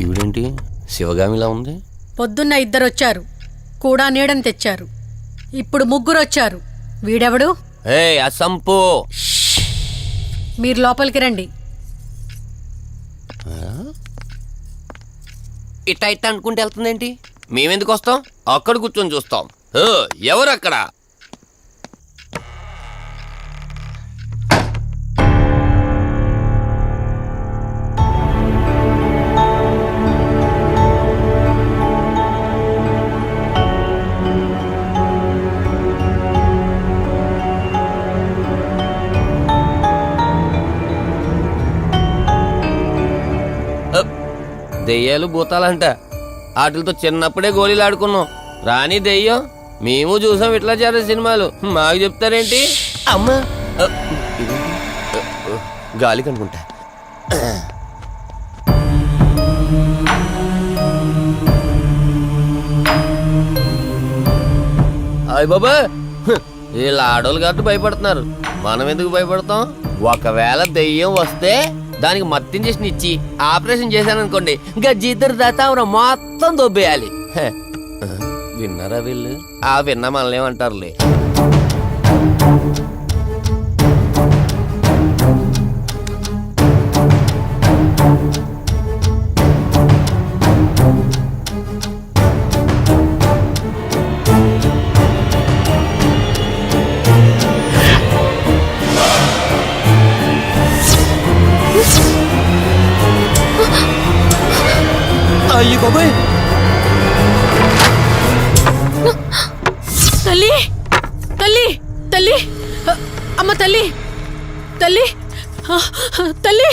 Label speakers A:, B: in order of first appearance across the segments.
A: ఈవిడేంటి శివగామిలా ఉంది?
B: పొద్దున్న 2 వచ్చారు, కూడా నీడని తెచ్చారు. ఇప్పుడు 3 వచ్చారు. వీడెవడు?
A: అసంపు.
B: మీరు లోపలికి రండి.
A: ఇట్ట ఇట్ట అనుకుంటే వెళ్తుందేంటి? మేమెందుకు వస్తాం? అక్కడ కూర్చొని చూస్తాం. ఎవరు అక్కడ? దెయ్యాలు భూతాలంట. వాటితో చిన్నప్పుడే గోళీలు ఆడుకున్నాం. రాని దెయ్యం మేము చూసాం ఇట్లా చేరే సినిమాలు. మాకు చెప్తారేంటి? అమ్మా గాలి కనుకుంటా. అయ్య బాబా, వీళ్ళ ఆడోళ్ళు కాబట్టి భయపడుతున్నారు. మనం ఎందుకు భయపడతాం? ఒకవేళ దెయ్యం వస్తే దానికి మత్తు ఇంజెక్షన్ ఇచ్చి ఆపరేషన్ చేశాననుకోండి, ఇంకా జీతరు దాతావరం మొత్తం దొబ్బేయాలి. విన్నారా వీళ్ళు? విన్నా మనల్ని ఏమంటారులే. అయ్యి బాబాయ్,
B: తల్లి తల్లి తల్లి, అమ్మ తల్లి తల్లి తల్లి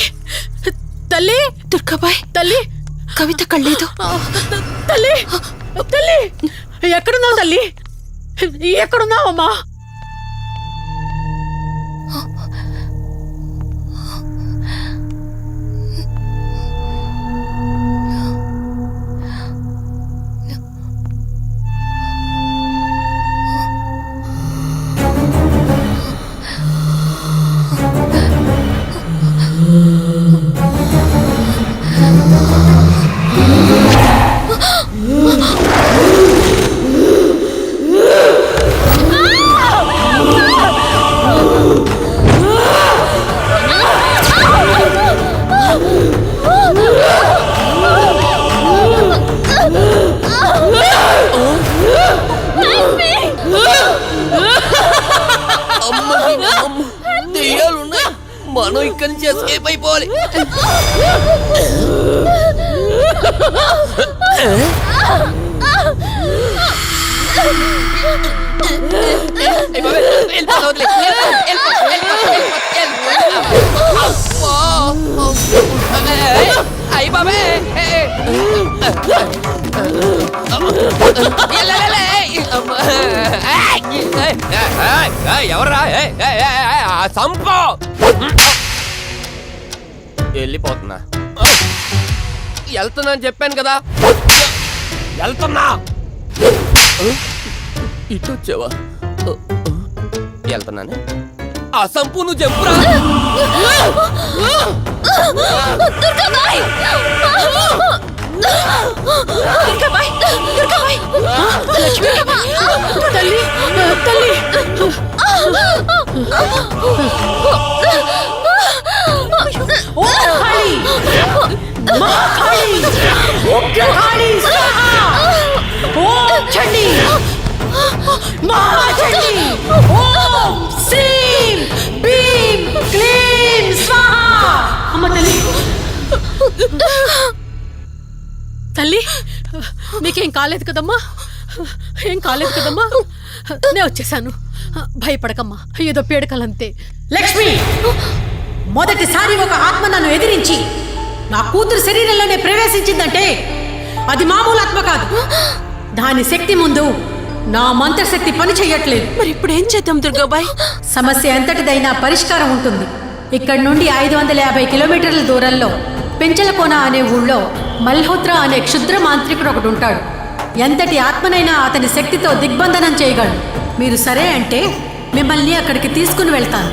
B: తల్లి,
C: దుర్గాబాయ్
B: తల్లి
C: కవిత కళ్ళేదు.
B: తల్లి తల్లి, ఎక్కడున్నావు తల్లి? ఎక్కడున్నావమ్మా?
A: దెయ్యాలున్నాయి, మనం ఇక్కడి నుంచి ఎస్కేప్ అయిపోవాలి. అయ్యి బాబే, ఎవర్రా? సంపో. వెళ్ళిపోతున్నా. వెళ్తున్నా అని చెప్పాను కదా, వెళ్తున్నా. ఇటు వచ్చావా? వెళ్తున్నాను. ఆ సంపు నువ్వు చెప్పురా.
B: తల్లి తల్లి, తల్లి మీకేం కాలేదు కదమ్మా? ఏం కాలేదు కదమ్మా? నేను వచ్చేసాను, భయపడకమ్మా. ఏదో పేడకలంతే. లక్ష్మి, మొదటిసారి ఒక ఆత్మ నన్ను ఎదిరించి నా కూతురు శరీరంలోనే ప్రవేశించిందంటే అది మామూలు ఆత్మ కాదు. దాని శక్తి ముందు నా మంత్రశక్తి పని చెయ్యట్లేదు.
C: మరి ఇప్పుడు ఏం చేద్దాం దుర్గాబాయ్?
B: సమస్య ఎంతటిదైనా పరిష్కారం ఉంటుంది. ఇక్కడి నుండి 550 కిలోమీటర్ల దూరంలో పెంచలకోన అనే ఊళ్ళో మల్హోత్రా అనే క్షుద్ర మాంత్రికుడు ఒకడు ఉంటాడు. ఎంతటి ఆత్మనైనా అతని శక్తితో దిగ్బంధనం చేయగలడు. మీరు సరే అంటే మిమ్మల్ని అక్కడికి తీసుకుని వెళ్తాను.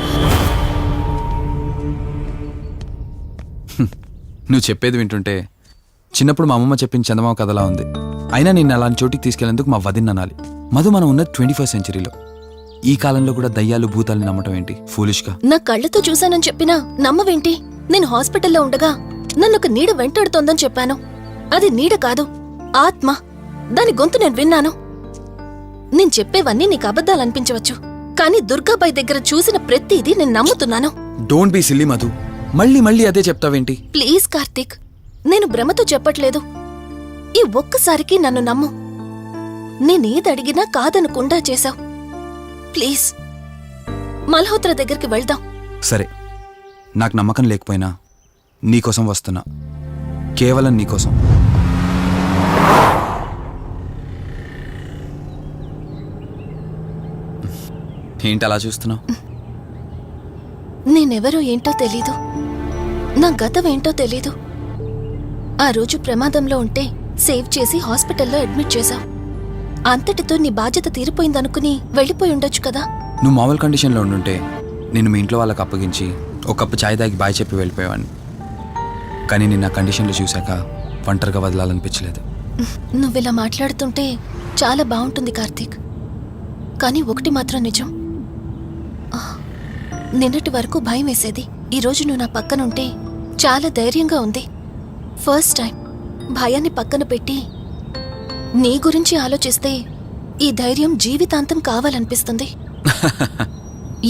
D: నువ్వు చెప్పేది వింటుంటే చిన్నప్పుడు మా అమ్మమ్మ చెప్పిన చందమామ కథలా ఉంది. అయినా నిన్ను అలాంటి చోటికి తీసుకెళ్లేందుకు మా వదిన అనాలి. మధు, మనం ఉన్నది 21st సెంచరీలో. ఈ కాలంలో కూడా దయ్యాలు భూతాల్ని నమ్మటం ఏంటి ఫూలిష్గా?
E: నా కళ్ళతో చూశానని చెప్పినా నమ్మవేంటి? నేను హాస్పిటల్లో ఉండగా నన్ను ఒక నీడ వెంటాడుతోందని చెప్పాను. అది నీడ కాదు, ఆత్మ. దాని గొంతు నేను విన్నాను. నేను చెప్పేవన్నీ నీకు అబద్ధాలనిపించవచ్చు, కానీ దుర్గాబాయ్ దగ్గర చూసిన ప్రతిదీ నేను నమ్ముతున్నాను.
D: డోంట్ బీ సిల్లీ మధు, మళ్ళీ మళ్ళీ అదే చెప్తావేంటి?
E: ప్లీజ్ కార్తీక్, నేను భ్రమతో చెప్పట్లేదు. ఈ ఒక్కసారికి నన్ను నమ్ము. నేనేది అడిగినా కాదనకుండా చేశావు. ప్లీజ్, మల్హోత్రా దగ్గరికి వెళ్దాం.
D: సరే, నాకు నమ్మకం లేకపోయినా నీకోసం వస్తున్నా, కేవలం నీకోసం. ఏంటి అలా చూస్తున్నావు?
E: నేనెవరో ఏంటో తెలీదు, నా గతం ఏంటో తెలీదు. ఆ రోజు ప్రమాదంలో ఉంటే సేవ్ చేసి హాస్పిటల్లో అడ్మిట్ చేశావు. అంతటితో నీ బాధ్యత తీరిపోయిందనుకుని వెళ్ళిపోయి ఉండొచ్చు కదా.
D: నువ్వు మామూలు కండిషన్లో ఉండుంటే నేను మీ ఇంట్లో వాళ్ళకి అప్పగించి ఒక కప్పు ఛాయ్ తాగి బాయ్ చెప్పి వెళ్ళిపోయేవాడిని. కానీ నేను నా కండిషన్లో చూశాక ఒంటరిగా వదలాలనిపించలేదు.
E: నువ్విలా మాట్లాడుతుంటే చాలా బాగుంటుంది కార్తీక్, కానీ ఒకటి మాత్రం నిజం. నిన్నటి వరకు భయం వేసేది. ఈరోజు నువ్వు నా పక్కనుంటే చాలా ధైర్యంగా ఉంది. ఫస్ట్ టైం భయాన్ని పక్కన పెట్టి నీ గురించి ఆలోచిస్తే ఈ ధైర్యం జీవితాంతం కావాలనిపిస్తుంది.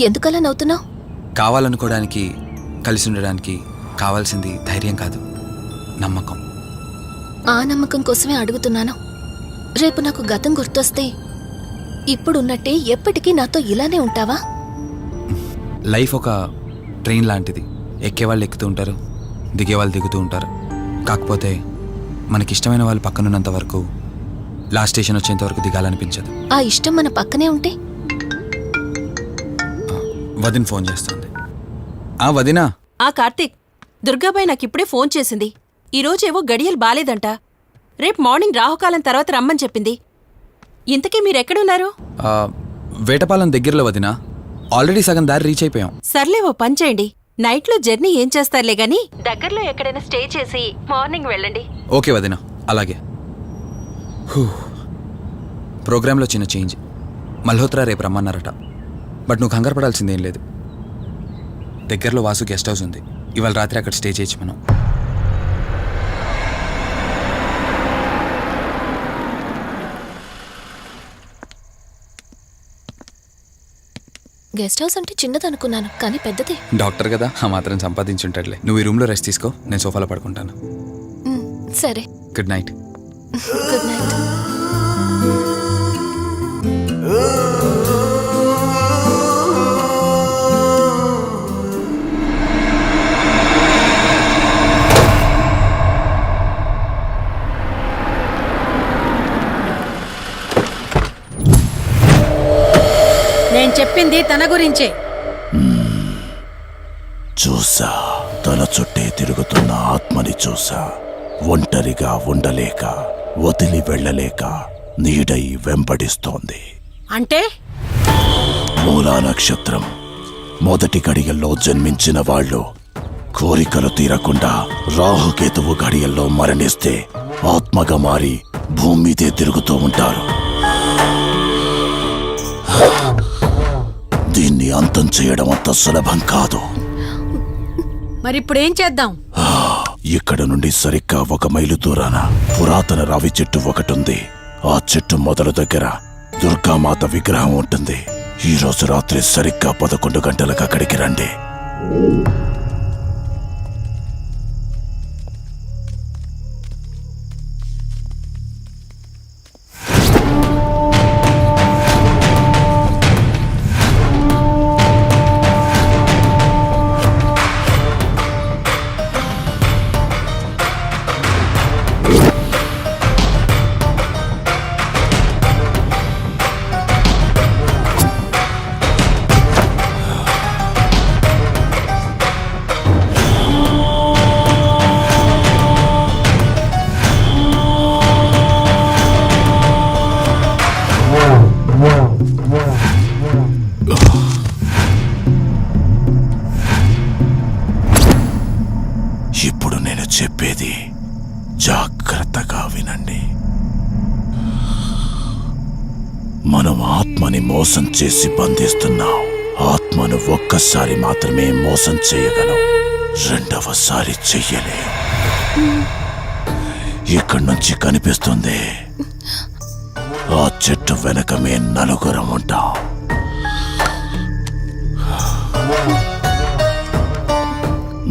E: ఎందుకలా నవ్వుతున్నావు?
D: కావాలనుకోవడానికి, కలిసి ఉండడానికి కావాల్సింది ధైర్యం కాదు, నమ్మకం.
E: ఆ నమ్మకం కోసమే అడుగుతున్నాను. రేపు నాకు గతం గుర్తొస్తే ఇప్పుడున్నట్టే ఎప్పటికీ నాతో ఇలానే ఉంటావా?
D: లైఫ్ ఒక ట్రైన్ లాంటిది. ఎక్కేవాళ్ళు ఎక్కుతూ ఉంటారు, దిగేవాళ్ళు దిగుతూ ఉంటారు. కాకపోతే మనకిష్టమైన వాళ్ళు పక్కనున్నంత వరకు, లాస్ట్ స్టేషన్ వచ్చేంత వరకు దిగాలనిపించదు.
E: ఆ ఇష్టం మన పక్కనే ఉంటే?
D: వదిన ఫోన్ చేస్తుంది. వదినా.
C: కార్తీక్, దుర్గాబాయ్ నాకిప్పుడే ఫోన్ చేసింది. ఈరోజేవో గడియలు బాలేదంట. రేపు మార్నింగ్ రాహుకాలం తర్వాత రమ్మని చెప్పింది. ఇంతకీ మీరెక్కడున్నారు?
D: వేటపాలెం దగ్గరలో వదినా. ఆల్రెడీ సగం దారి రీచ్ అయిపోయాం.
C: సర్లే, ఓ పని చేయండి. నైట్లో జర్నీ ఏం చేస్తారులే గాని దగ్గరలో ఎక్కడైనా స్టే చేసి మార్నింగ్ వెళ్ళండి.
D: ఓకే వదినా, అలాగే. ప్రోగ్రాంలో చిన్న చేంజ్. మల్హోత్రా రేపు రమ్మన్నారట. బట్ నువ్వు కంగారు పడాల్సిందేం లేదు. దగ్గరలో వాసు గెస్ట్ హౌస్ ఉంది. ఇవాళ రాత్రి అక్కడ స్టే చేయొచ్చు మనం.
E: గెస్ట్ హౌస్ అంటే చిన్నదనుకున్నాను, కానీ పెద్దదే.
D: డాక్టర్ కదా, ఆ మాత్రం సంపాదించుంటాడులే. నువ్వు ఈ రూమ్లో రెస్ట్ తీసుకో, నేను సోఫాలో పడుకుంటాను.
E: సరే,
D: గుడ్ నైట్.
E: Good night.
B: నేను చెప్పింది తన గురించే.
F: చూసా, తన చుట్టే తిరుగుతున్న ఆత్మని చూసా. ఒంటరిగా ఉండలేక, వదిలి వెళ్ళలేక నీడై వెంబడిస్తోంది.
B: అంటే
F: మూలా నక్షత్రం మొదటి గడియల్లో జన్మించిన వాళ్ళు కోరికలు తీరకుండా రాహుకేతువు గడియల్లో మరణిస్తే ఆత్మగా మారి భూమి మీదే తిరుగుతూ ఉంటారు. దీన్ని అంతం చేయడం అంత సులభం కాదు.
B: మరిప్పుడేం చేద్దాం?
F: ఇక్కడ నుండి సరిగ్గా 1 మైలు దూరాన పురాతన రావి చెట్టు ఒకటుంది. ఆ చెట్టు మొదలు దగ్గర దుర్గామాత విగ్రహం ఉంటుంది. ఈ రోజు రాత్రి సరిగ్గా 11 గంటలకు అక్కడికి రండి. జాగ్రత్తగా వినండి. మనం ఆత్మని మోసం చేసి బంధిస్తున్నాం. ఆత్మను ఒక్కసారి మాత్రమే మోసం చేయగలం, రెండవసారి చెయ్యలే. ఇక్కడి నుంచి కనిపిస్తుంది, ఆ చెట్టు వెనకమే నలుగురం ఉంటాం.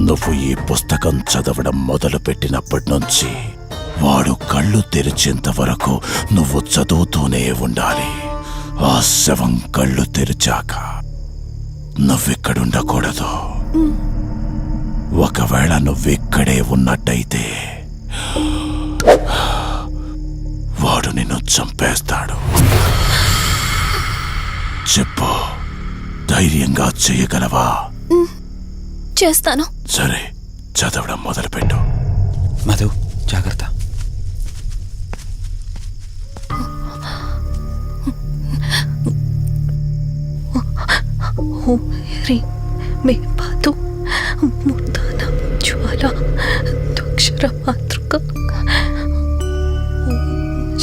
F: నువ్వు ఈ పుస్తకం చదవడం మొదలు పెట్టినప్పటి నుంచి వాడు కళ్ళు తెరిచేంత వరకు నువ్వు చదువుతూనే ఉండాలి. ఆ శవం కళ్ళు తెరిచాక నువ్విక్కడుండకూడదు. ఒకవేళ నువ్విక్కడే ఉన్నట్టయితే వాడు నిన్ను చంపేస్తాడు. చెప్పు, ధైర్యంగా చేయగలవా?
E: చేస్తాను.
F: సరే, చదవడం మొదలుపెట్టు.
D: మధు, జాగ్రత్త.
E: ఓం హ్రీం మే పాతు మూర్ధాన జ్వాల దుక్షర మాతృక. ఓం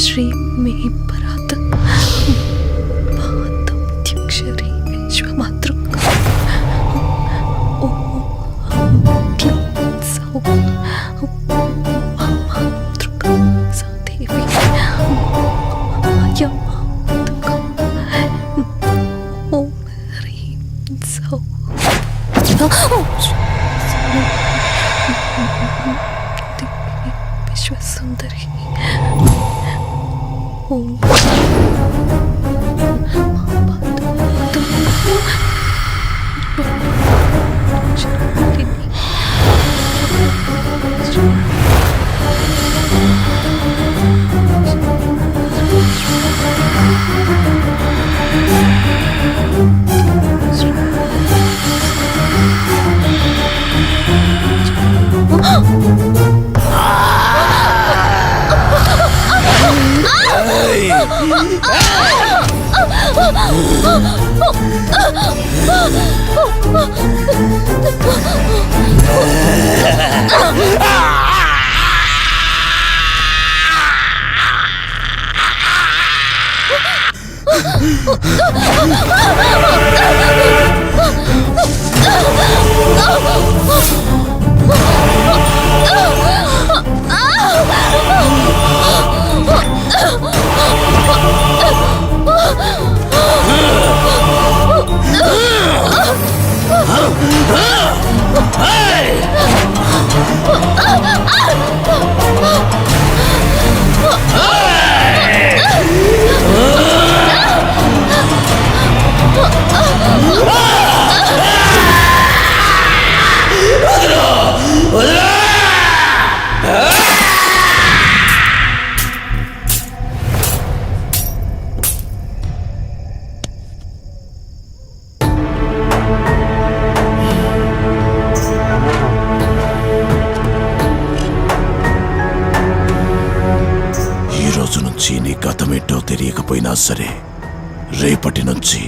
E: శ్రీం మే పరాత పాతం త్యక్షరీ విశ్వమాతృక. ఓం క్లీం సౌ మాతృక సాదేవి యమాతృక. ఓం హ్రీం సౌ విశ్వసుందరి. ఓం
F: నీ గతమేంటో తెలియకపోయినా సరే, రేపటి నుంచి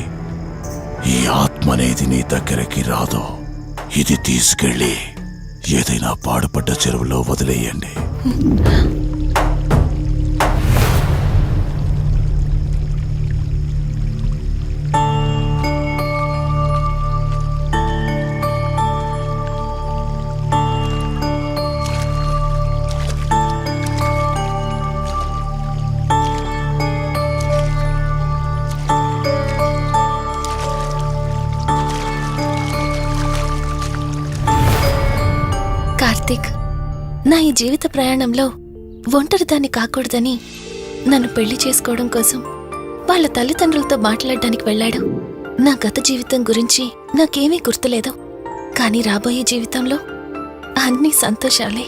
F: ఈ ఆత్మ అనేది నీ దగ్గరికి రాదు. ఇది తీసుకెళ్ళి ఏదైనా పాడుపడ్డ చెరువులో వదిలేయండి.
E: కార్తీక్, నా ఈ జీవిత ప్రయాణంలో ఒంటరిదాన్ని కాకూడదని నన్ను పెళ్లి చేసుకోవడం కోసం వాళ్ళ తల్లిదండ్రులతో మాట్లాడడానికి వెళ్ళాడు. నా గత జీవితం గురించి నాకేమీ గుర్తులేదు, కానీ రాబోయే జీవితంలో అన్ని సంతోషాలే.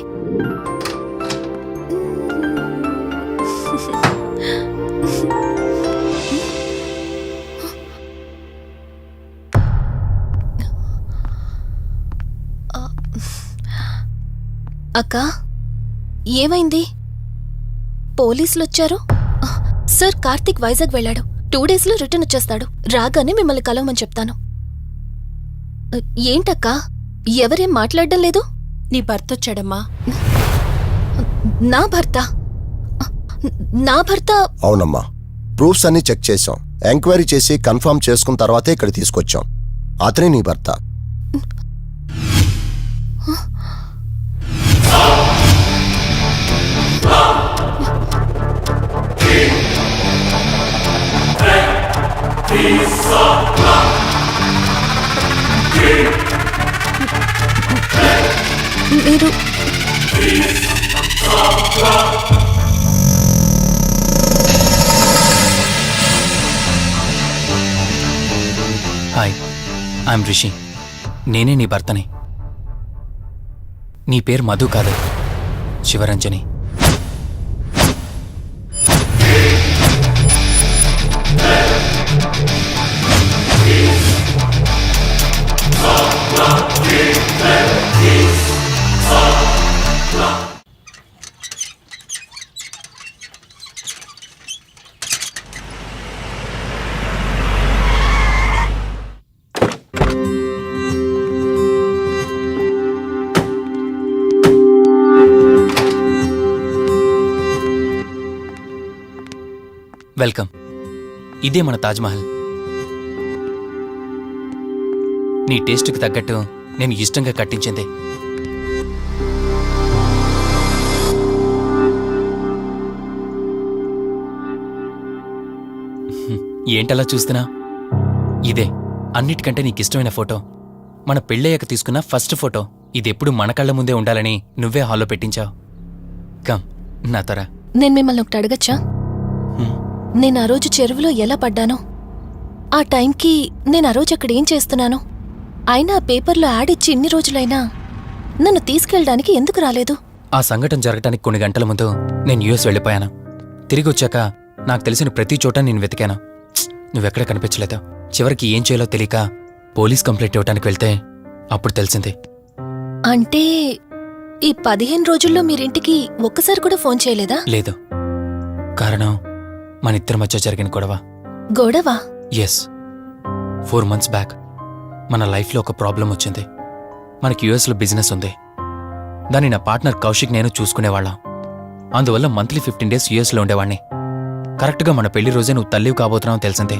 E: అక్కా, ఏమైంది? పోలీసులు వచ్చారు. సార్, కార్తీక్ వైజాగ్ వెళ్ళాడు. 2 డేస్లో రిటర్న్ వచ్చేస్తాడు. రాగానే మిమ్మల్ని కలవమని చెప్తాను. ఏంటక్కా, ఎవరేం మాట్లాడడం లేదు?
C: నీ భర్త వచ్చాడమ్మా.
E: నా భర్త నా భర్త
G: అవునమ్మా, ప్రూఫ్స్ అన్ని చెక్ చేశాం. ఎంక్వైరీ చేసి కన్ఫర్మ్ చేసుకున్న తర్వాతే ఇక్కడ తీసుకొచ్చాం. అతనే నీ భర్త.
E: మీరు
D: హాయ్, ఐఎమ్ రిషి. నేనే నీ భర్తని. నీ పేరు మధు కాదు, శివరంజని. వెల్కమ్. ఇదే మన తాజ్మహల్. నీ టేస్ట్కి తగ్గట్టు నేను ఇష్టంగా కట్టించింది. ఏంటలా చూస్తున్నా? ఇదే అన్నిటికంటే నీకిష్టమైన ఫోటో. మన పెళ్ళయ్యాక తీసుకున్న ఫస్ట్ ఫోటో. ఇదెప్పుడు మన కళ్ళ ముందే ఉండాలని నువ్వే హాల్లో పెట్టించావు. కమ్ నా తర.
E: నేను మిమ్మల్ని ఒకటి అడగచ్చా? నేను ఆ రోజు చెరువులో ఎలా పడ్డానో, ఆ టైంకి నేను ఆ రోజు అక్కడ ఏం చేస్తున్నానో, అయినా ఆ పేపర్లో యాడ్ ఇచ్చి ఇన్ని రోజులైనా నన్ను తీసుకెళ్ళడానికి ఎందుకు రాలేదు?
D: ఆ సంఘటన జరగటానికి కొన్ని గంటల ముందు నేను యుఎస్ వెళ్ళిపోయాను. తిరిగి వచ్చాక నాకు తెలిసిన ప్రతి చోట నేను వెతికాను. నువ్వెక్కడ కనిపించలేదు. చివరికి ఏం చేయాలో తెలియక పోలీస్ కంప్లైంట్ ఇవ్వడానికి వెళ్తే అప్పుడు తెలిసింది.
E: అంటే ఈ 15 రోజుల్లో మీరింటికి ఒక్కసారి కూడా ఫోన్ చేయలేదా?
D: లేదు. కారణం మన ఇద్దరి మధ్య జరిగిన గొడవ.
E: గొడవ?
D: ఎస్. 4 months బ్యాక్ మన లైఫ్లో ఒక ప్రాబ్లం వచ్చింది. మనకి యుఎస్లో బిజినెస్ ఉంది. దాన్ని నా పార్ట్నర్ కౌశిక్ నేను చూసుకునేవాళ్ళం. అందువల్ల మంత్లీ 15 days యుఎస్లో ఉండేవాణ్ణి. కరెక్ట్గా మన పెళ్లి రోజే నువ్వు తల్లివి కాబోతున్నావు తెలిసింది.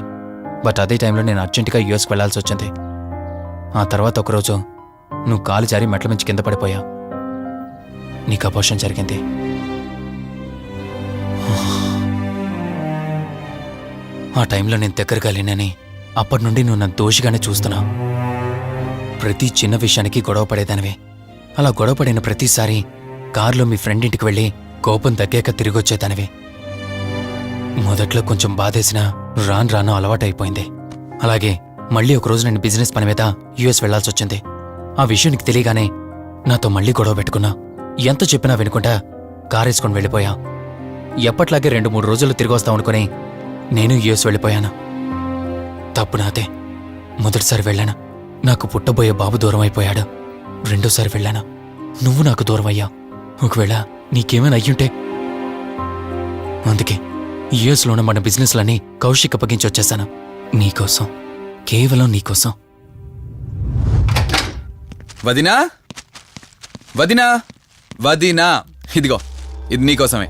D: బట్ అదే టైంలో నేను అర్జెంటుగా యుఎస్కి వెళ్లాల్సి వచ్చింది. ఆ తర్వాత ఒకరోజు నువ్వు కాలు జారి మెట్ల మించి కింద పడిపోయావు. నీకు అబోర్షన్ జరిగింది. ఆ టైంలో నేను దగ్గరగా లేనని అప్పటి నుండి నువ్వు నన్ను దోషిగానే చూస్తున్నావు. ప్రతి చిన్న విషయానికి గొడవ పడేదానివే. అలా గొడవ పడిన ప్రతిసారి కారులో మీ ఫ్రెండ్ ఇంటికి వెళ్ళి కోపం తగ్గాక తిరిగొచ్చేదానివి. మొదట్లో కొంచెం బాధేసినా రాను రాను అలవాటైపోయింది. అలాగే మళ్ళీ ఒకరోజు నేను బిజినెస్ పని మీద యుఎస్ వెళ్లాల్సి వచ్చింది. ఆ విషయం నీకు తెలియగానే నాతో మళ్ళీ గొడవ పెట్టుకున్నా. ఎంత చెప్పినా వినుకుంటా కారేసుకొని వెళ్ళిపోయా. ఎప్పట్లాగే 2-3 రోజుల్లో తిరిగి వస్తామనుకుని నేను యుఎస్ వెళ్ళిపోయాను. తప్పు నాదే. మొదటిసారి వెళ్ళాను, నాకు పుట్టబోయే బాబు దూరం అయిపోయాడు. రెండోసారి వెళ్ళాను, నువ్వు నాకు దూరం అయ్యా. ఒకవేళ నీకేమైనా అయ్యుంటే. అందుకే యుఎస్లోనే మన బిజినెస్లన్నీ కౌశిక్ అప్పగించి వచ్చేసాను. నీకోసం, కేవలం నీకోసం.
H: వదినా, వదినా, వదినా, ఇదిగో ఇది నీకోసమే.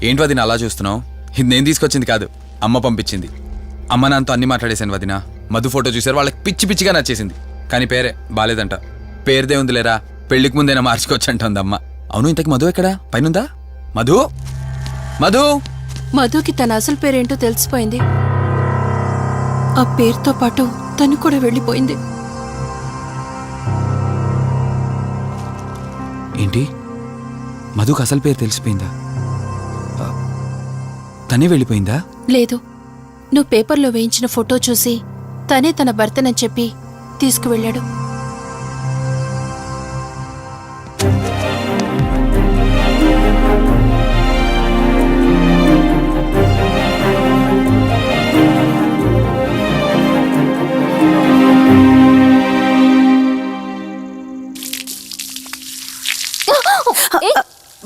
H: ఏంటి వదినా అలా చూస్తున్నావు? ఇది నేను తీసుకొచ్చింది కాదు, అమ్మ పంపించింది. అమ్మ నాన్నతో అన్ని మాట్లాడేశాను వదినా. మధు ఫోటో చూశారు, వాళ్ళకి పిచ్చి పిచ్చిగా నచ్చేసింది. కానీ పేరే బాలేదంట. పేరుదే ఉందిలేరా, పెళ్లికి ముందైనా మార్చుకోవచ్చంటుంది అమ్మ. అవును, ఇంతకి మధు ఎక్కడా? పైనుందా? మధు, మధు.
C: మధుకి తన అసలు పేరేంటో తెలిసిపోయింది. ఆ పేరుతో పాటు తను కూడా వెళ్ళిపోయింది.
D: ఏంటి? మధుకు అసలు పేరు తెలిసిపోయిందా? తనే వెళ్ళిపోయిందా?
C: లేదు, నువ్వు పేపర్లో వేయించిన ఫోటో చూసి తనే తన భర్తనని చెప్పి తీసుకువెళ్ళాడు.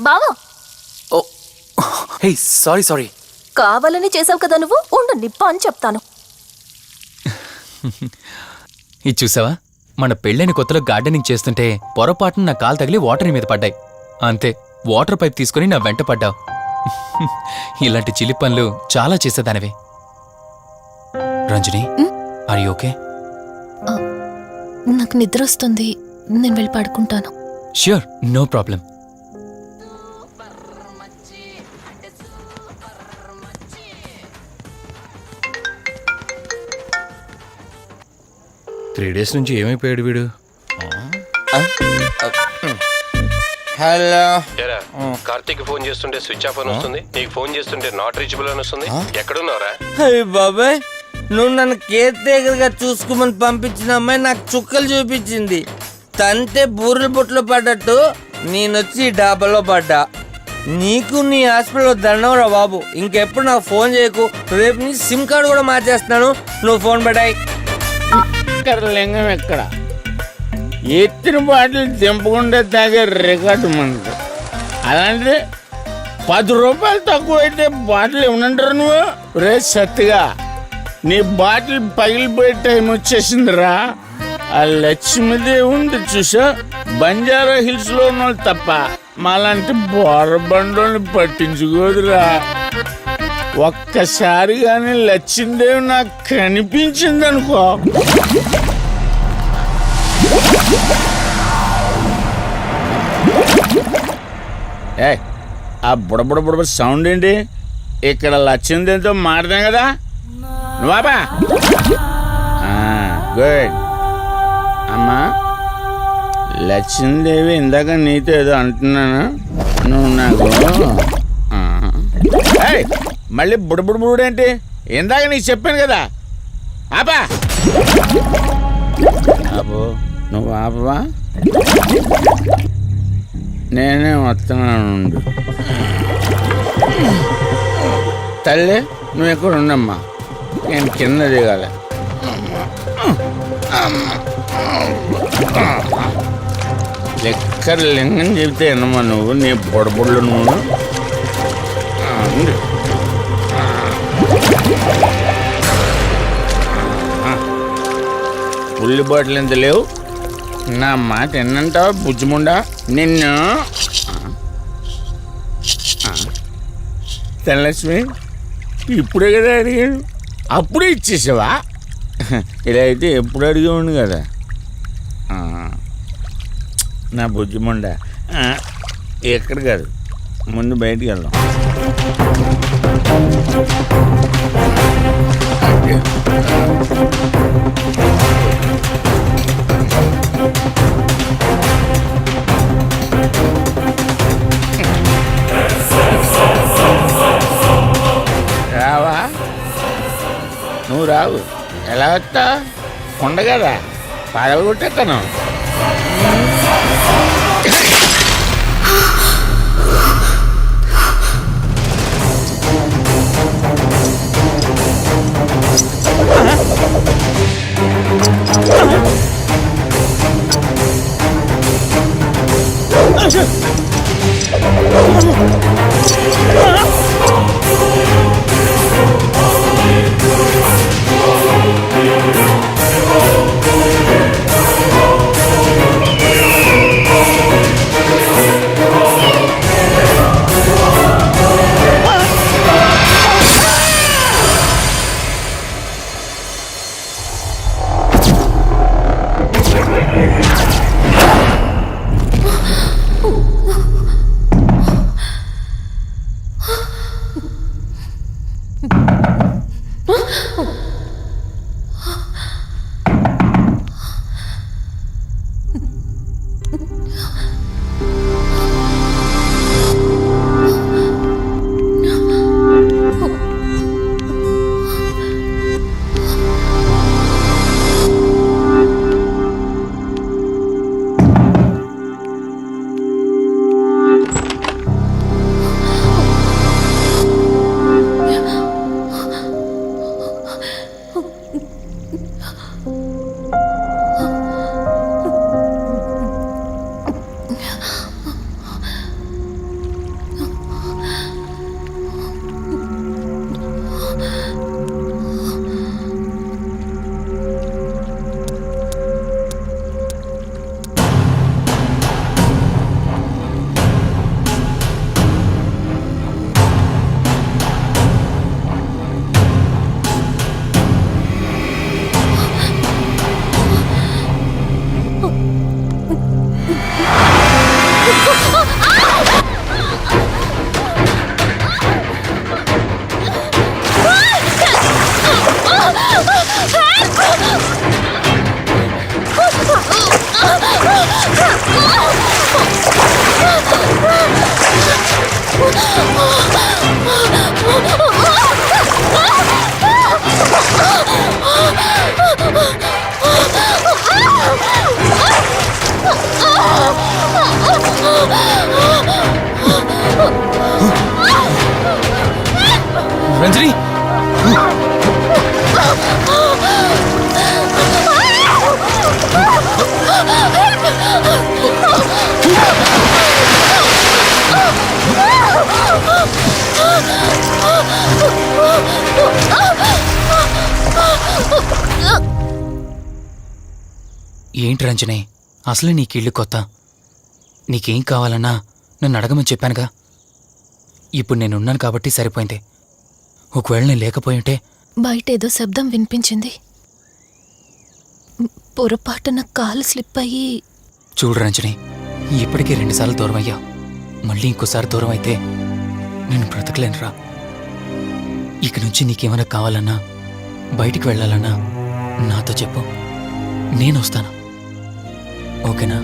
E: బావా,
D: హే, సారీ సారీ.
E: కావాలని చేసావు కదా నువ్వు. ఉండు, నిప్ప అని చెప్తాను.
D: ఇది చూసావా? మన పెళ్ళైన కొత్తలో గార్డెనింగ్ చేస్తుంటే పొరపాటున నా కాలు తగిలి వాటర్ మీద పడ్డాయి. అంతే,
I: వాటర్ పైప్ తీసుకుని నా వెంట పడ్డావు. ఇలాంటి చిలి పనులు చాలా చేసేదానివే. Ranjani, are you okay?
E: నాకు నిద్ర వస్తుంది, నేను వెళ్ళి పడుకుంటాను.
I: Sure, no problem.
J: Three days నుంచి ఏమైపోయాడు వీడు?
A: హలో.
J: కార్తీక్ ఫోన్ చేస్తుంటే స్విచ్ ఆఫ్ అని వస్తుంది, నీకు ఫోన్ చేస్తుంటే నాట్ రీచబుల్ అని వస్తుంది. ఎక్కడున్నారా?
A: అయ్య బాబాయ్, నువ్వు నన్ను కేర్ టేకర్ గా చూసుకోమని పంపించిన అమ్మాయి నాకు చుక్కలు చూపించింది. తంతే బూరెల బొట్లో పడ్డట్టు నేనొచ్చి డాబాలో పడ్డా. నీకు నీ హాస్పిటల్లో దండవరా బాబు. ఇంకెప్పుడు నాకు ఫోన్ చేయకు. రేపు నీ సిమ్ కార్డు కూడా మార్చేస్తున్నాను. నువ్వు ఫోన్ పెట్టాయి.
K: లింగం ఎక్కడ ఎత్తిన బాటిల్ దింపకుండా తాగే రికార్డు మనకు. అలాంటిది 10 రూపాయలు తక్కువ అయితే బాటిల్ ఇవ్వనంటారు నువ్వు. రే సత్తిగా, నీ బాటిల్ పగిలిపోయే టైం వచ్చేసిందిరా. ఆ లక్ష్మీదేవి ఉంది చూసా, బంజారా హిల్స్ లో ఉన్న తప్ప మాలాంటి బోరబండోని పట్టించుకోదురా. ఒక్కసారి కానీ లక్ష్మీదేవి నాకు కనిపించింది అనుకో, ఏ ఆ బుడబుడ సౌండ్ ఏంటి? ఇక్కడ లక్ష్మీదేవితో మాట్లాడాం కదా నువ్వా? గుడ్. అమ్మా లక్ష్మీదేవి, ఇందాక నీతో ఏదో అంటున్నాను, నువ్వు నాకు మళ్ళీ బుడబుడేంటి? ఇందాక నీకు చెప్పాను కదా. ఆపా ఆపో, నువ్వు ఆపవా? నేనే వస్తున్నాను. తల్లి నువ్వు ఎక్కడ ఉండమ్మా, నేను కింద దిగాలి. లెక్కర లింగం చెబితే ఎన్నమ్మా నువ్వు, నీ బొడబుళ్ళు నువ్వు. పుల్లి బాటిల్ ఎంత లేవు, నా మాట ఎన్నంటావా బుజ్జిముండా నిన్ను? ధనలక్ష్మి, ఇప్పుడే కదా అడిగాడు, అప్పుడే ఇచ్చేసావా? ఇలా అయితే ఎప్పుడు అడిగేవాడు కదా నా బుజ్జిముండా. ఎక్కడ కాదు, ముందు బయటికి వెళ్దాం. రావా? నువ్వు రావు. ఎలా వస్తా? కొండ కదా, పగలగొట్టేస్తాను.
I: రంజని ఏంటి రంజని, అసలే నీకు ఇల్లు కొత్త. నీకేం కావాలన్నా నన్ను అడగమని చెప్పానుగా. ఇప్పుడు నేనున్నాను కాబట్టి సరిపోయింది. ఒకవేళ నేను లేకపోయింటే
E: బయట ఏదో శబ్దం వినిపించింది. పొరపాటున కాలు స్లిప్ అయ్యి.
I: చూడు రంజని, ఇప్పటికే 2 సార్లు దూరం అయ్యా. మళ్ళీ ఇంకోసారి దూరం అయితే నేను బ్రతకలేనురా. ఇక నుంచి నీకేమైనా కావాలన్నా, బయటికి వెళ్ళాలన్నా నాతో చెప్పు, నేను వస్తాను. ఓకేనా?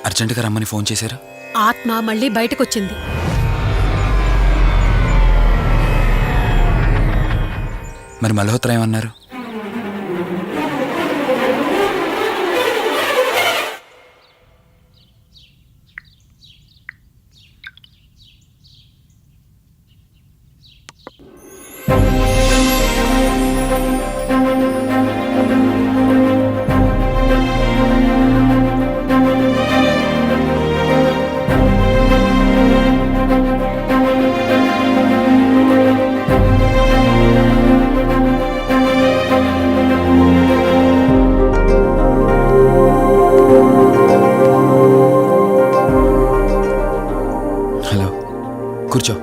D: అర్జెంటుగా రమ్మని ఫోన్ చేశారా?
B: ఆత్మ మళ్ళీ బయటకొచ్చింది.
D: మరి మల్హోత్రా ఏమన్నారు? హలో, కూర్చో.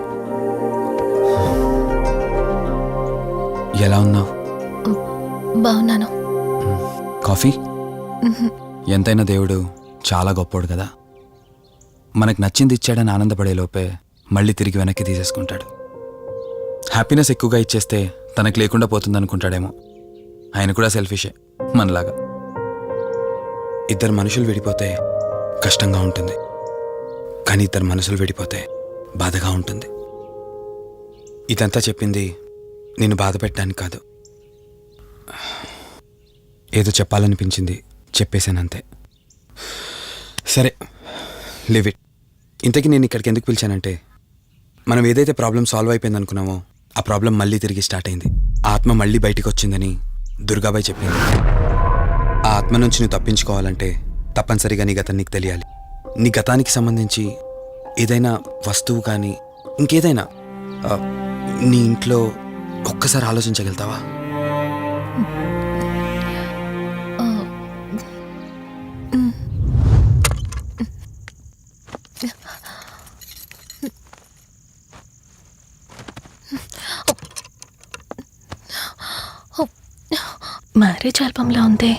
D: ఎలా ఉన్నావు?
E: బాగున్నాను.
D: కాఫీ? ఎంతైనా దేవుడు చాలా గొప్పోడు కదా. మనకు నచ్చింది ఇచ్చాడని ఆనందపడే లోపే మళ్ళీ తిరిగి వెనక్కి తీసేసుకుంటాడు. హ్యాపీనెస్ ఎక్కువగా ఇచ్చేస్తే తనకు లేకుండా పోతుందనుకుంటాడేమో. ఆయన కూడా సెల్ఫిషే మనలాగా. ఇద్దరు మనుషులు విడిపోతే కష్టంగా ఉంటుంది, కానీ ఇద్దరు మనసులు విడిపోతే బాధగా ఉంటుంది. ఇదంతా చెప్పింది నేను బాధ పెట్టడానికి కాదు. ఏదో చెప్పాలనిపించింది, చెప్పేశానంతే. సరే, లివ్ ఇట్. ఇంతకీ నేను ఇక్కడికి ఎందుకు పిలిచానంటే, మనం ఏదైతే ప్రాబ్లం సాల్వ్ అయిపోయింది అనుకున్నామో ఆ ప్రాబ్లం మళ్ళీ తిరిగి స్టార్ట్ అయింది. ఆత్మ మళ్ళీ బయటికి వచ్చిందని దుర్గాబాయ్ చెప్పింది. ఆ ఆత్మ నుంచి నువ్వు తప్పించుకోవాలంటే తప్పనిసరిగా నీ గతం నీకు తెలియాలి. నీ గతానికి సంబంధించి ఏదైనా వస్తువు కానీ ఇంకేదైనా నీ ఇంట్లో ఒక్కసారి ఆలోచించగలుగుతావా?
E: మ్యారేజ్ ఆల్బంలా ఉంది.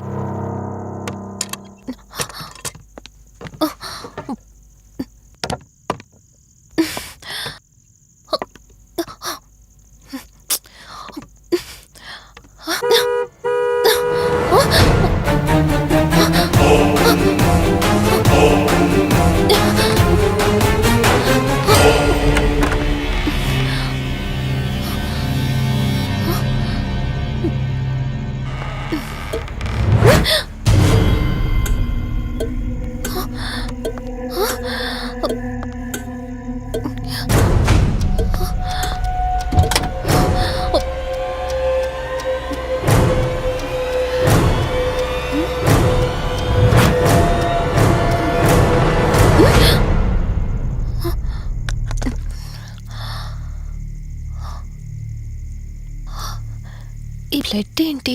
E: ఈ బ్లడ్ ఏంటి?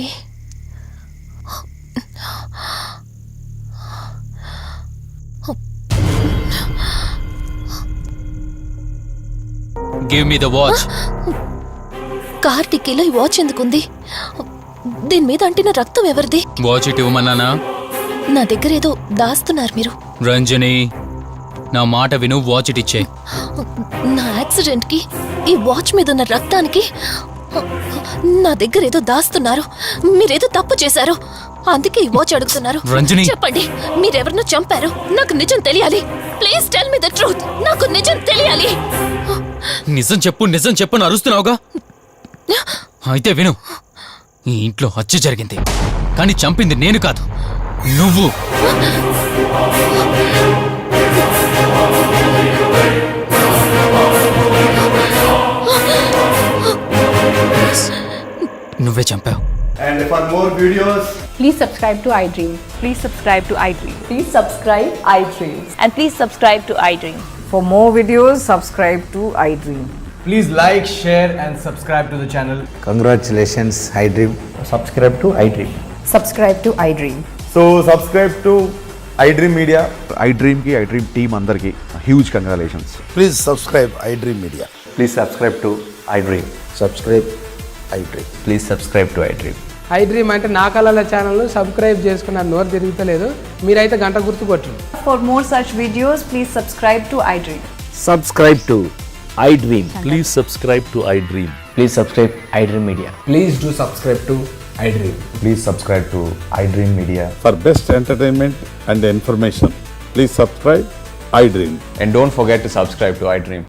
I: Give me the watch.
E: Car డిక్కీలో ఈ వాచ్ ఎందుకుంది? దీని మీద అంటిన రక్తం ఎవరిది?
I: వాచ్ ఇటు ఇవ్వమన్నానా?
E: నా దగ్గర ఏదో దాస్తున్నారు మీరు.
I: రంజని, నా మాట విను, వాచ్ ఇటు ఇచ్చే.
E: నా యాక్సిడెంట్ కి, ఈ వాచ్ మీద ఉన్న రక్తానికి నా దగ్గర ఏదో దాస్తున్నారు. మీరేదో తప్పు చేశారు, అందుకే ఈ వాచ్ అడుగుతున్నారు.
I: రంజని,
E: చెప్పండి, మీరెవరినో చంపారు. నాకు నిజం తెలియాలి. Please tell me the truth. నాకు నిజం తెలియాలి.
I: నిజం చెప్పు, నిజం చెప్పు అని అరుస్తున్నావుగా. అయితే విను, ఈ ఇంట్లో హత్య జరిగింది, కానీ చంపింది నేను కాదు, నువ్వు. నువ్వే చంపావు.
L: And for more videos,
B: please subscribe to iDream.
M: Please subscribe to iDream.
B: Please subscribe iDream.
M: And please subscribe to iDream.
B: For more videos, subscribe to iDream.
L: please like, share, and subscribe to the channel.
K: Congratulations iDream.
L: Subscribe to iDream.
B: Subscribe to iDream.
L: So subscribe to iDream Media.
F: iDream కి iDream team అందరికి huge congratulations. Please subscribe iDream media.
L: Please subscribe to iDream.
G: Subscribe iDream.
L: Please subscribe to iDream.
N: iDream అంటే నా కళల channel subscribe చేసుకున్న నోరు తిరుగుతలేదు, మీరైతే గంట గుర్తు కొట్టండి.
M: For more such videos, please subscribe to iDream.
K: Subscribe to iDream. Please subscribe to iDream.
L: Please subscribe iDream Media.
N: Please do subscribe to iDream.
F: Please subscribe to iDream media.
K: For best entertainment and information, please subscribe iDream.
J: And don't forget to subscribe to iDream.